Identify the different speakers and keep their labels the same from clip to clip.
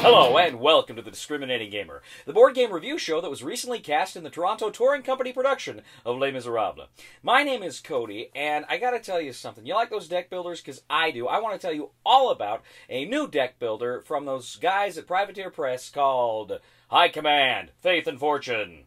Speaker 1: Hello and welcome to The Discriminating Gamer, the board game review show that was recently cast in the Toronto Touring Company production of Les Miserables. My name is Cody, and I gotta tell you something. You like those deck builders? Because I do. I want to tell you all about a new deck builder from those guys at Privateer Press called High Command, Faith and Fortune.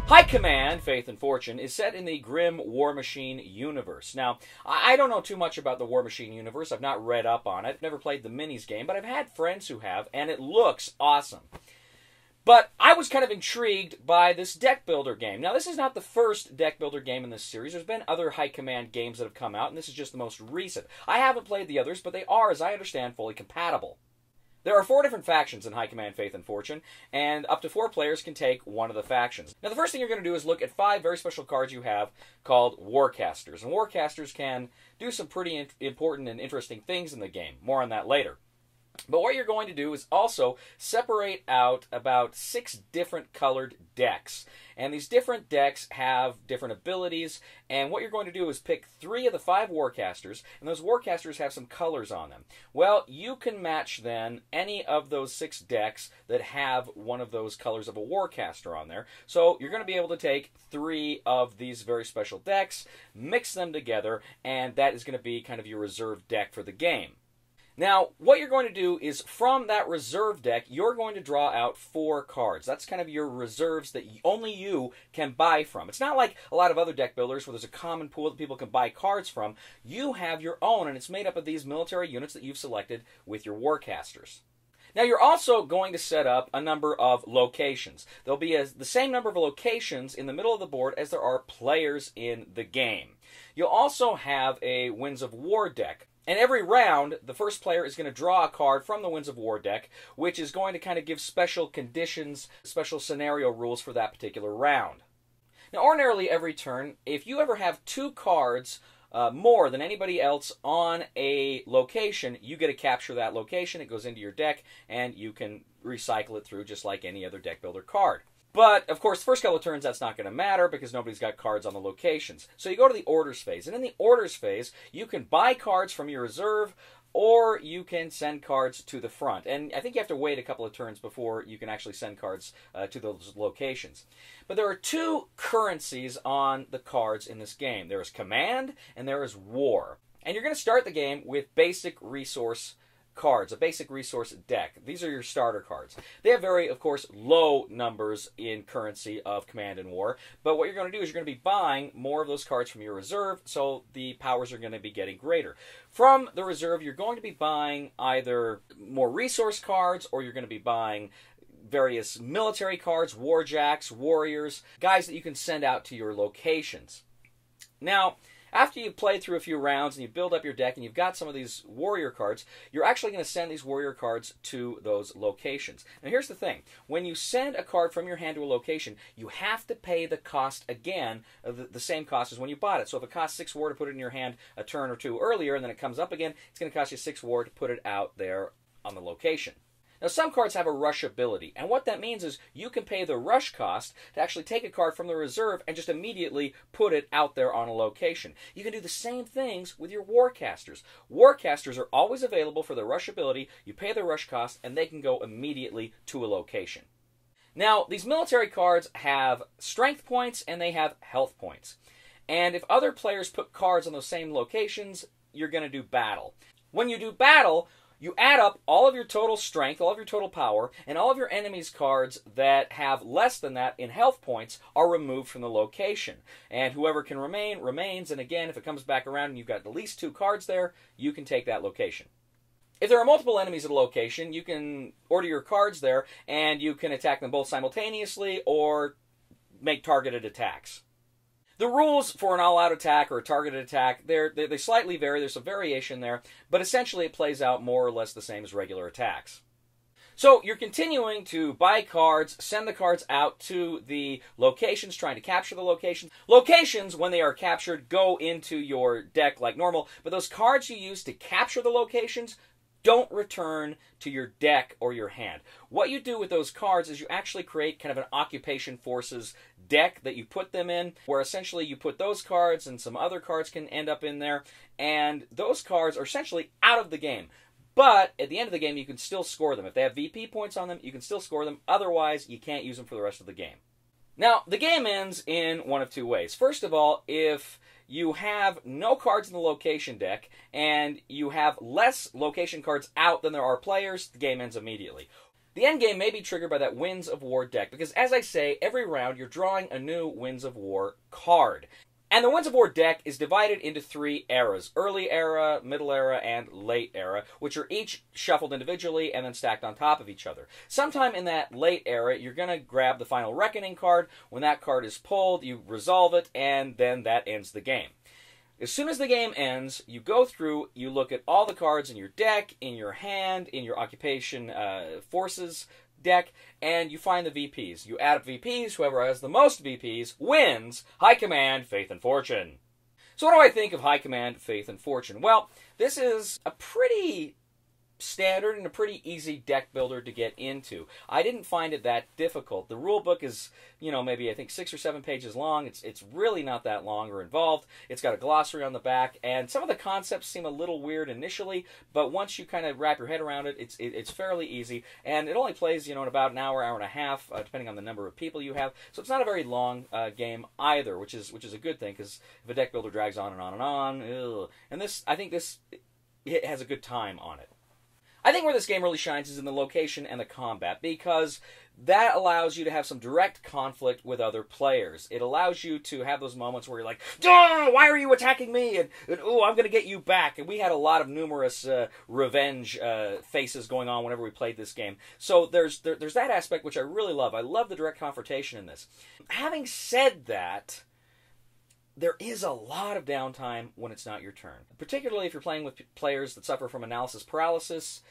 Speaker 1: High Command, Faith and Fortune is set in the grim Warmachine universe. Now, I don't know too much about the Warmachine universe. I've not read up on it. Never played the minis game, but I've had friends who have, and it looks awesome. But I was kind of intrigued by this deck builder game. Now, this is not the first deck builder game in this series. There's been other High Command games that have come out, and this is just the most recent. I haven't played the others, but they are, as I understand, fully compatible. There are 4 different factions in High Command, Faith and Fortune, and up to 4 players can take one of the factions. Now, the first thing you're going to do is look at 5 very special cards you have called Warcasters. And Warcasters can do some pretty important and interesting things in the game. More on that later. But what you're going to do is also separate out about 6 different colored decks. And these different decks have different abilities. And what you're going to do is pick 3 of the 5 Warcasters. And those Warcasters have some colors on them. Well, you can match then any of those 6 decks that have one of those colors of a Warcaster on there. So you're going to be able to take 3 of these very special decks, mix them together, and that is going to be kind of your reserve deck for the game. Now, what you're going to do is, from that reserve deck, you're going to draw out 4 cards. That's kind of your reserves that only you can buy from. It's not like a lot of other deck builders where there's a common pool that people can buy cards from. You have your own, and it's made up of these military units that you've selected with your Warcasters. Now, you're also going to set up a number of locations. There'll be the same number of locations in the middle of the board as there are players in the game. You'll also have a Winds of War deck. And every round, the first player is going to draw a card from the Winds of War deck, which is going to kind of give special conditions, special scenario rules for that particular round. Now, ordinarily, every turn, if you ever have 2 cards more than anybody else on a location, you get to capture that location. It goes into your deck, and you can recycle it through just like any other deck builder card. But, of course, the first couple of turns, that's not going to matter because nobody's got cards on the locations. So you go to the orders phase. And in the orders phase, you can buy cards from your reserve, or you can send cards to the front. And I think you have to wait a couple of turns before you can actually send cards to those locations. But there are 2 currencies on the cards in this game. There is Command, and there is War. And you're going to start the game with basic resource cards, a basic resource deck. These are your starter cards. They have very, of course, low numbers in currency of Command and War, but what you're going to do is you're going to be buying more of those cards from your reserve, so the powers are going to be getting greater. From the reserve, you're going to be buying either more resource cards, or you're going to be buying various military cards, warjacks, warriors, guys that you can send out to your locations. Now, after you play through a few rounds and you build up your deck and you've got some of these warrior cards, you're actually going to send these warrior cards to those locations. Now, here's the thing. When you send a card from your hand to a location, you have to pay the cost again, the same cost as when you bought it. So if it costs 6 war to put it in your hand a turn or 2 earlier and then it comes up again, it's going to cost you 6 war to put it out there on the location. Now, some cards have a rush ability, and what that means is you can pay the rush cost to actually take a card from the reserve and just immediately put it out there on a location. You can do the same things with your Warcasters. Warcasters are always available for the rush ability. You pay the rush cost, and they can go immediately to a location. Now, these military cards have strength points, and they have health points. And if other players put cards on those same locations, you're going to do battle. When you do battle, You add up all of your total strength, all of your total power, and all of your enemy's cards that have less than that in health points are removed from the location. And whoever can remain, remains, and again, if it comes back around and you've got at least 2 cards there, you can take that location. If there are multiple enemies at a location, you can order your cards there, and you can attack them both simultaneously or make targeted attacks. The rules for an all-out attack or a targeted attack, they slightly vary. There's some variation there, but essentially it plays out more or less the same as regular attacks. So you're continuing to buy cards, send the cards out to the locations, trying to capture the locations. Locations, when they are captured, go into your deck like normal, but those cards you use to capture the locations don't return to your deck or your hand. What you do with those cards is you actually create kind of an occupation forces deck that you put them in, where essentially you put those cards and some other cards can end up in there, and those cards are essentially out of the game. But at the end of the game, you can still score them. If they have VP points on them, you can still score them. Otherwise, you can't use them for the rest of the game. Now, the game ends in one of 2 ways. First of all, if you have no cards in the location deck, and you have less location cards out than there are players, the game ends immediately. The end game may be triggered by that Winds of War deck, because as I say, every round you're drawing a new Winds of War card. And the Winds of War deck is divided into 3 eras: early era, middle era, and late era, which are each shuffled individually and then stacked on top of each other. Sometime in that late era, you're going to grab the Final Reckoning card. When that card is pulled, you resolve it, and then that ends the game. As soon as the game ends, you go through, you look at all the cards in your deck, in your hand, in your occupation forces deck, and you find the VPs. You add up VPs. Whoever has the most VPs wins High Command, Faith and Fortune. So what do I think of High Command, Faith and Fortune? Well, this is a pretty standard and a pretty easy deck builder to get into. I didn't find it that difficult. The rule book is, maybe I think 6 or 7 pages long. It's really not that long or involved. It's got a glossary on the back, and some of the concepts seem a little weird initially, but once you kind of wrap your head around it, it's fairly easy, and it only plays, in about an hour, hour and a half, depending on the number of people you have. So it's not a very long game either, which is a good thing, because if a deck builder drags on and on and on, and I think it has a good time on it. I think where this game really shines is in the location and the combat, because that allows you to have some direct conflict with other players. It allows you to have those moments where you're like, "Duh, why are you attacking me?" and "Oh, I'm going to get you back." And we had a lot of numerous revenge faces going on whenever we played this game. So there's that aspect which I really love. I love the direct confrontation in this. Having said that, there is a lot of downtime when it's not your turn. Particularly if you're playing with players that suffer from analysis paralysis,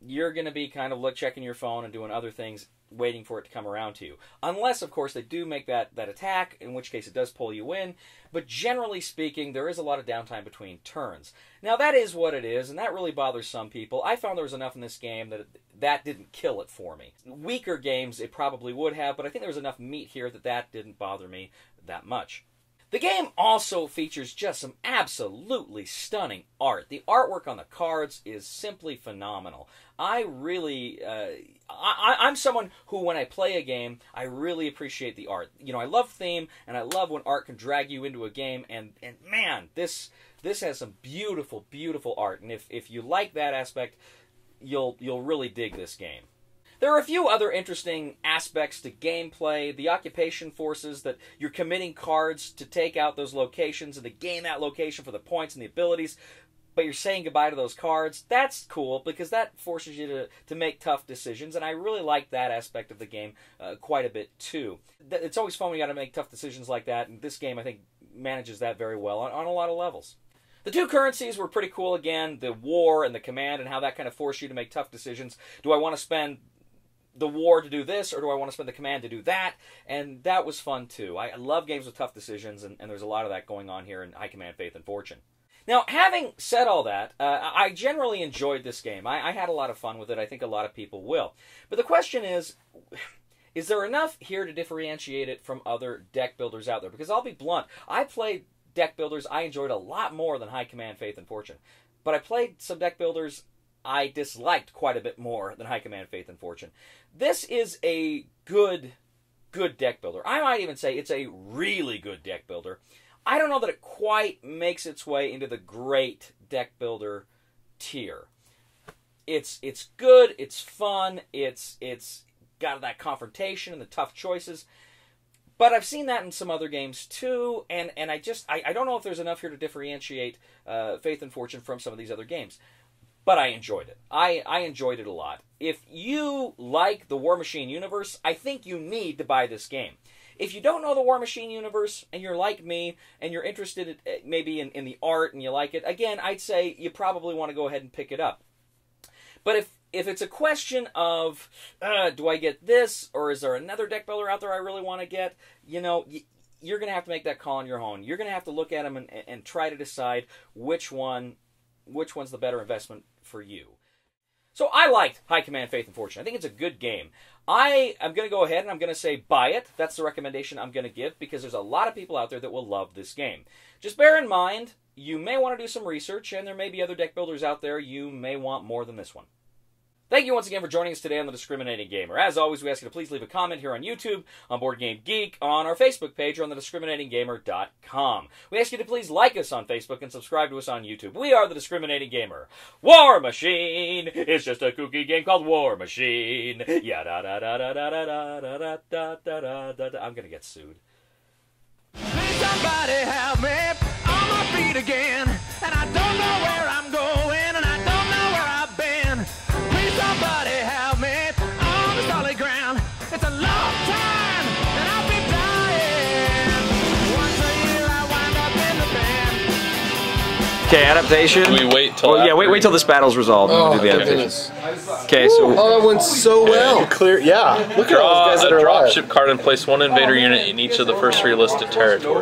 Speaker 1: you're going to be kind of checking your phone and doing other things, waiting for it to come around to you. Unless, of course, they do make that attack, in which case it does pull you in. But generally speaking, there is a lot of downtime between turns. Now, that is what it is, and that really bothers some people. I found there was enough in this game that didn't kill it for me. Weaker games, it probably would have, but I think there was enough meat here that didn't bother me that much. The game also features just some absolutely stunning art. The artwork on the cards is simply phenomenal. I'm someone who, when I play a game, I really appreciate the art. I love theme, and I love when art can drag you into a game, and man, this has some beautiful, beautiful art, and if you like that aspect, you'll really dig this game. There are a few other interesting aspects to gameplay. The occupation forces, that you're committing cards to take out those locations and to gain that location for the points and the abilities, but you're saying goodbye to those cards. That's cool, because that forces you to make tough decisions, and I really like that aspect of the game quite a bit too. It's always fun when you got to make tough decisions like that, and this game, I think, manages that very well on a lot of levels. The 2 currencies were pretty cool again, the war and the command, and how that kind of forced you to make tough decisions. Do I want to spend the war to do this, or do I want to spend the command to do that? And that was fun too. I love games with tough decisions, and there's a lot of that going on here in High Command, Faith and Fortune. Now, having said all that, I generally enjoyed this game. I had a lot of fun with it. I think a lot of people will. But the question is there enough here to differentiate it from other deck builders out there? Because I'll be blunt, I played deck builders I enjoyed a lot more than High Command, Faith and Fortune. But I played some deck builders I disliked quite a bit more than High Command, Faith and Fortune. This is a good deck builder. I might even say it's a really good deck builder. I don't know that it quite makes its way into the great deck builder tier. it's good, it's fun, it's got that confrontation and the tough choices. But I've seen that in some other games too, and I don't know if there's enough here to differentiate Faith and Fortune from some of these other games. But I enjoyed it. I enjoyed it a lot. If you like the Warmachine universe, I think you need to buy this game. If you don't know the Warmachine universe, and you're like me, and you're interested maybe in the art, and you like it, again, I'd say you probably want to go ahead and pick it up. But if it's a question of, do I get this, or is there another deck builder out there I really want to get, you know, you're going to have to make that call on your own. You're going to have to look at them and try to decide which one's the better investment for you. So I liked High Command, Faith and Fortune. I think it's a good game. I am going to go ahead and I'm going to say buy it. That's the recommendation I'm going to give, because there's a lot of people out there that will love this game. Just bear in mind, you may want to do some research, and there may be other deck builders out there you may want more than this one. Thank you once again for joining us today on The Discriminating Gamer. As always, we ask you to please leave a comment here on YouTube, on Board Game Geek, on our Facebook page, or on thediscriminatinggamer.com. We ask you to please like us on Facebook and subscribe to us on YouTube. We are The Discriminating Gamer. Warmachine! It's just a kooky game called Warmachine. Ya-da-da-da-da-da-da-da-da-da-da-da-da. I'm gonna get sued.
Speaker 2: Please somebody help me on my feet again, and I don't know where I'm going, and I don't know where I've been. Please somebody help me on the solid ground. It's a long time, and I'll be dying. Once a year I wind up in the band.
Speaker 3: Okay, adaptation.
Speaker 4: Do we wait till?
Speaker 3: Yeah, wait till this battle's resolved.
Speaker 5: Oh,
Speaker 3: We'll do the adaptation. Okay, so
Speaker 5: oh, that went so well.
Speaker 4: Clear,
Speaker 5: yeah. Look at all those guys that
Speaker 4: a
Speaker 5: are alive.
Speaker 4: dropship card and place one invader unit in each of the first 3 listed territories.